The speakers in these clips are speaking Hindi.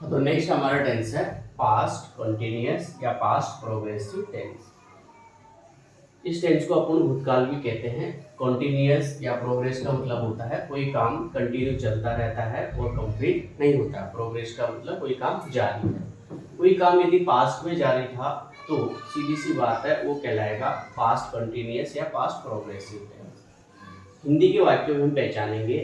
तो नेक्स्ट हमारा टेंस है पास्ट कंटिन्यूअस या पास्ट प्रोग्रेसिव टेंस। इस टेंस को अपन भूतकाल भी कहते हैं। कंटिन्यूअस या प्रोग्रेस का मतलब होता है कोई काम कंटिन्यू चलता रहता है और कंप्लीट नहीं होता। प्रोग्रेस का मतलब कोई काम जारी है। कोई काम यदि पास्ट में जारी था तो सीधी सी बात है वो कहलाएगा पास्ट कंटिन्यूअस या पास्ट प्रोग्रेसिव टेंस। हिंदी के वाक्यों में हम पहचानेंगे।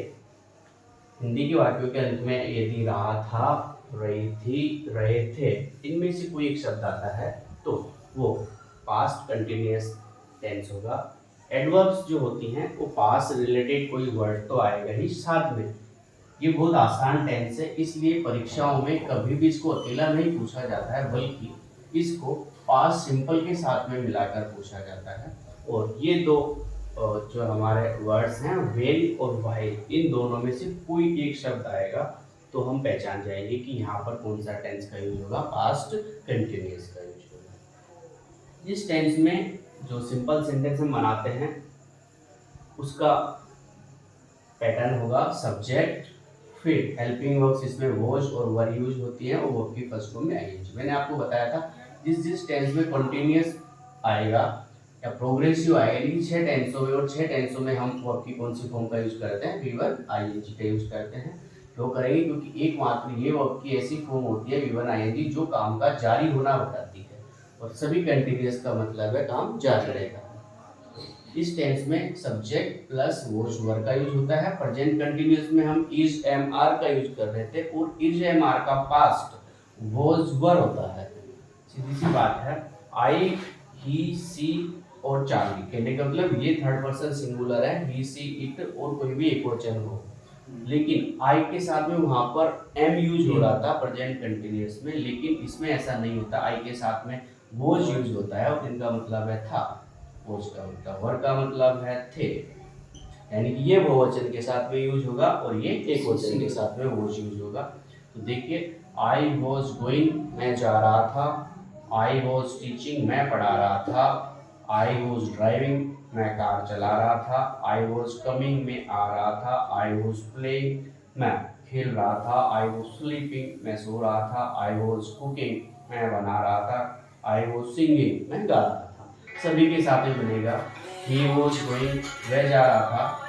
हिंदी के वाक्यों के अंत में यदि रहा था, रही थी, रहे थे, इनमें से कोई एक शब्द आता है तो वो पास्ट कंटिन्यूअस टेंस होगा। एडवर्ब्स जो होती हैं वो पास्ट रिलेटेड कोई वर्ड तो आएगा ही साथ में। ये बहुत आसान टेंस है, इसलिए परीक्षाओं में कभी भी इसको अकेला नहीं पूछा जाता है, बल्कि इसको पास्ट सिंपल के साथ में मिलाकर पूछा जाता है। और ये दो जो हमारे वर्ड्स हैं वेल और वाइल, इन दोनों में से कोई एक शब्द आएगा तो हम पहचान जाएंगे कि यहाँ पर कौन सा टेंस का यूज होगा, पास्ट कंटिन्यूअस का यूज होगा। इस टेंस में जो सिंपल सेंटेंस हम बनाते हैं उसका पैटर्न होगा सब्जेक्ट, फिर हेल्पिंग वर्ब्स, इसमें वॉज और वर यूज होती है और वर्ब की फर्स्ट फॉर्म में आईएनजी। मैंने आपको बताया था जिस टेंस में कंटिन्यूअस आएगा या प्रोग्रेसिव आएगा, लेकिन 6 टेंसों में, और 6 टेंसों में हम वर्ब की कौन सी फॉर्म का यूज करते हैं, V1 आईएनजी का यूज करते हैं। क्यों करेंगे? क्योंकि एकमात्र ये वर्ब की ऐसी फॉर्म होती है V1 आईएनजी जो काम का जारी होना बताती है, और सभी कंटिन्यूअस का मतलब है काम जारी रहेगा। इस टेंस में सब्जेक्ट प्लस वॉज वर का यूज होता है। प्रेजेंट कंटिन्यूअस में हम इज एम आर का यूज कर रहे थे और इज एम आर का पास्ट वॉज वर होता है। सीधी सी बात है, आई, ही, सी और चार्ली कहने का मतलब ये थर्ड पर्सन सिंगुलर है, ही, सी, इट और कोई भी एक वचन हो, लेकिन आई के साथ में वहां पर एम यूज हो रहा था प्रेजेंट कंटिन्यूअस में, लेकिन इसमें ऐसा नहीं होता। आई के साथ में वॉज यूज होता है और इनका मतलब है था। वॉज का मतलब, वर का मतलब है थे, यानी कि ये बहुवचन के साथ में यूज होगा और ये एक वचन के साथ में वॉज यूज होगा। तो देखिए, आई वॉज गोइंग, मैं जा रहा था। आई वॉज टीचिंग, मैं पढ़ा रहा था। आई वॉज ड्राइविंग, मैं कार चला रहा था। आई वॉज कमिंग, मैं आ रहा था। आई वॉज प्लेइंग, मैं खेल रहा था। आई वॉज स्लीपिंग, मैं सो रहा था। आई वॉज कुकिंग, मैं बना रहा था। आई वॉज सिंगिंग, मैं गा रहा था। सभी के साथ में बनेगा ही वॉज गोइंग, वह जा रहा था।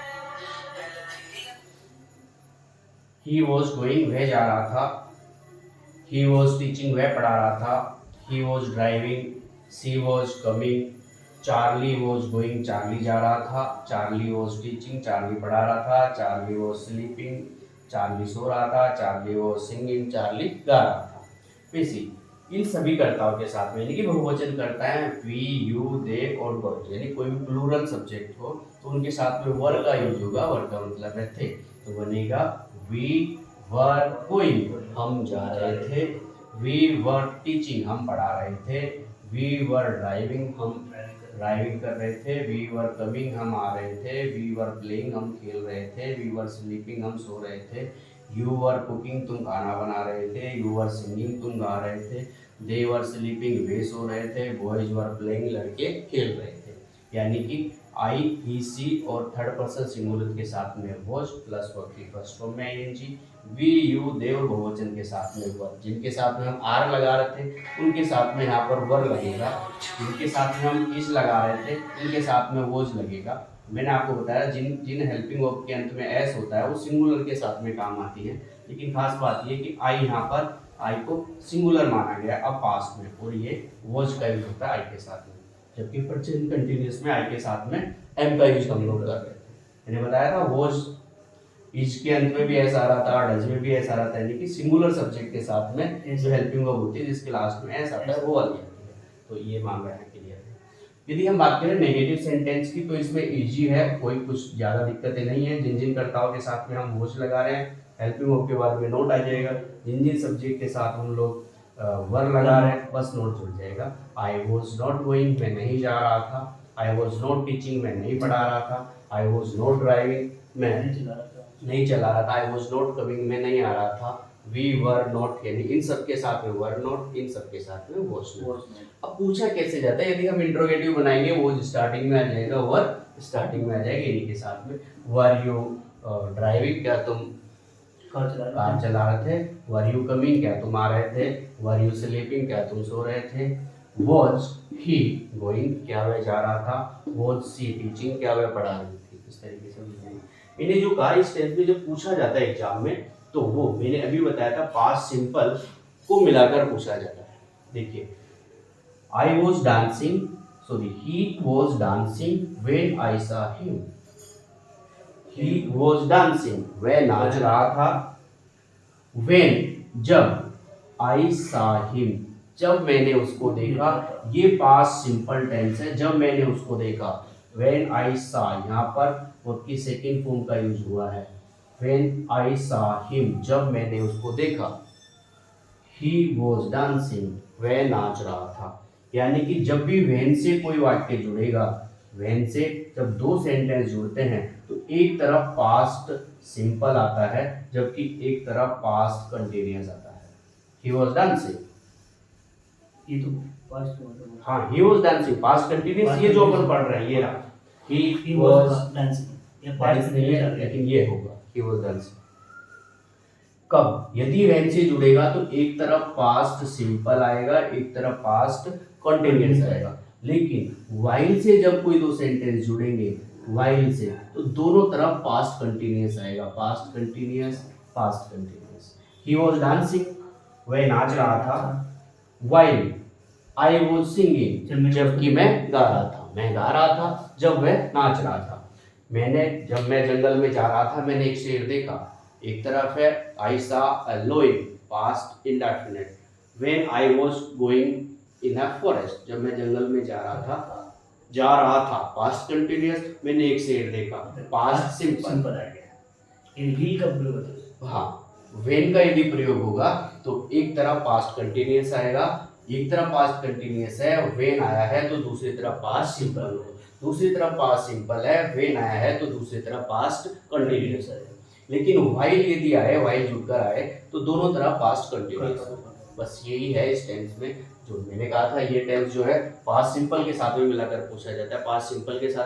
ही वॉज गोइंग, वह जा रहा था। ही वॉज टीचिंग, वह पढ़ा रहा था। He was driving, she was coming. Charlie was going, Charlie जा रहा था। चार्ली वॉज टीचिंग, चार्ली पढ़ा रहा था। चार्ली वॉज स्लीपिंग, चार्ली सो रहा था। चार्ली वॉज सिंगिंग, चार्ली गा रहा था। वैसे इन सभी कर्ताओं के साथ में, यानी कि बहुवचन करता है वी, यू, दे और वर, यानी कोई भी प्लूरल सब्जेक्ट हो तो उनके साथ में वर का यूज होगा। वर का मतलब है थे, तो बनेगा वी वर गोइंग, हम जा रहे थे। वी वर टीचिंग, हम पढ़ा रहे थे। वी वर ड्राइविंग, हम ड्राइविंग कर रहे थे। वी वर कमिंग, हम आ रहे थे। वी वर प्लेइंग, हम खेल रहे थे। वी वर स्लीपिंग, हम सो रहे थे। यू वर कुकिंग, तुम खाना बना रहे थे। यू वर सिंगिंग, तुम गा रहे थे। दे वर स्लीपिंग, वे सो रहे थे। बॉयज वर प्लेइंग, लड़के खेल रहे थे। यानी कि आई, ही, सी और थर्ड पर्सन सिंगुलर के साथ में वॉज प्लस वर्ब की फर्स्ट फॉर्म में आईएनजी। वी, यू, दे और बहुवचन के साथ में वर, जिनके साथ में हम आर लगा रहे थे उनके साथ में यहाँ पर वर लगेगा। जिनके साथ में हम इज लगा रहे थे उनके साथ में वॉज लगेगा। मैंने आपको बताया जिन जिन हेल्पिंग वर्ब के अंत में एस होता है वो सिंगुलर के साथ में काम आती है, लेकिन खास बात ये कि आई यहाँ पर आई को सिंगुलर माना गया अब पास्ट में, और ये वॉज का यूज होता है आई के साथ में, जबकि प्रेजेंट कंटिन्यूअस में आई के साथ में एम का यूज हम लोग कर रहे थे। मैंने बताया था वॉज, इज के अंत में भी ऐसा आ रहा था, डज में भी ऐसा आ रहा था, यानी कि सिंगुलर सब्जेक्ट के साथ में जो हेल्पिंग वर्ब होती है जिसके लास्ट में ऐसा आता है वो वाली आती है। तो ये मान रहे हैं क्लियर है। यदि हम बात करें नेगेटिव सेंटेंस की तो इसमें इजी है, कोई कुछ ज़्यादा दिक्कतें नहीं है। जिन जिन कर्ताओं के साथ में हम वॉज लगा रहे हैं हेल्पिंग वर्ब के बाद में नोट आ जाएगा। जिन जिन सब्जेक्ट के साथ हम लोग वर लगा रहे हैं बस नोट जुड़ जाएगा। आई वॉज नॉट गोइंग, मैं नहीं जा रहा था। आई वॉज नॉट टीचिंग, मैं नहीं पढ़ा रहा था। आई वॉज नॉट ड्राइविंग, मैं नहीं चला रहा था। आई वॉज नॉट कमिंग, मैं नहीं आ रहा था। वी वर नॉट, यानी इन सब के साथ में वर नॉट, इन सब के साथ में वॉज नॉट। अब पूछा कैसे जाता है, यदि हम इंट्रोगेटिव बनाएंगे वो स्टार्टिंग में आ जाएगा, वर स्टार्टिंग में आ जाएगा इन्हीं के साथ में। वर यू ड्राइविंग, क्या तुम कार चला रहे थे। वर यू कमिंग, क्या तुम आ रहे थे। वर यू स्लीपिंग, क्या तुम सो रहे थे। वॉज ही गोइंग, क्या वह जा रहा था। वॉज सी टीचिंग, क्या वह पढ़ा रही थी। इस तरीके से इन्हें जो कहा इस टेंस में जब पूछा जाता है एग्जाम में, तो वो मैंने अभी बताया था पास्ट सिंपल को मिलाकर पूछा जाता है। देखिए, I was dancing, sorry he was dancing when I saw him. He was dancing, वह नाच रहा था। व्हेन, जब। आई सॉ हिम, जब मैंने उसको देखा। ये पास्ट सिंपल टेंस है, जब मैंने उसको देखा। व्हेन आई सॉ, यहाँ पर वर्ब की सेकंड फॉर्म का यूज हुआ है। व्हेन आई सॉ हिम, जब मैंने उसको देखा। ही वॉज डांसिंग, वह नाच रहा था। यानी कि जब भी व्हेन से कोई वाक्य जुड़ेगा, व्हेन से जब दो सेंटेंस जुड़ते हैं तो एक तरफ पास्ट सिंपल आता है, जबकि एक तरफ पास्ट कंटिन्यूअस आता है। ही वॉज डांसिंग, ये तो पास्ट में मतलब हाँ, he was dancing past continuous, ये जो अपन पढ़ रहे हैं ये रहा। ही वॉज डांसिंग, ये बारिश नहीं है, लेकिन ये होगा ही वॉज डांसिंग। कब, यदि व्हेन से जुड़ेगा तो एक तरफ पास्ट सिंपल आएगा, एक तरफ पास्ट कंटिन्यूअस आएगा। लेकिन व्हाइल से जब कोई दो सेंटेंस जुड़ेंगे, व्हाइल से, तो दोनों तरफ पास्ट कंटिन्यूअस आएगा। Past continuous, past continuous. He was dancing, वह नाच रहा था। व्हाइल आई वॉज सिंगिंग, जबकि मैं गा रहा था। मैं गा रहा था जब वह नाच रहा था। जब मैं जंगल में जा रहा था, मैंने एक शेर देखा। एक तरफ है I saw a lion, past indefinite. When I was going in a forest, जब मैं जंगल में जा रहा था, पास्ट कंटिन्यूअस। मैंने एक शेर देखा, पास्ट सिंपल आ गया। ये भी कब प्रयोग होता है? हाँ, व्हेन का यदि प्रयोग होगा तो एक तरफ पास्ट कंटिन्यूअस आएगा, एक तरफ पास्ट कंटिन्यूअस है, व्हेन आया है तो दूसरी तरफ पास्ट सिंपल होगा। दूसरी तरफ पास्ट सिंपल है, व्हेन आया है तो दूसरी तरफ पास्ट कंटिन्यूअस है। लेकिन व्हाइल यदि आए, व्हाइल जुड़कर आए तो दोनों तरफ पास्ट कंटिन्यूअस। बस यही है इस टेंस में जो मैंने कहा था। ये टेंस जो है पास्ट सिंपल के साथ में मिलाकर पूछा जाता है। पास्ट सिंपल के साथ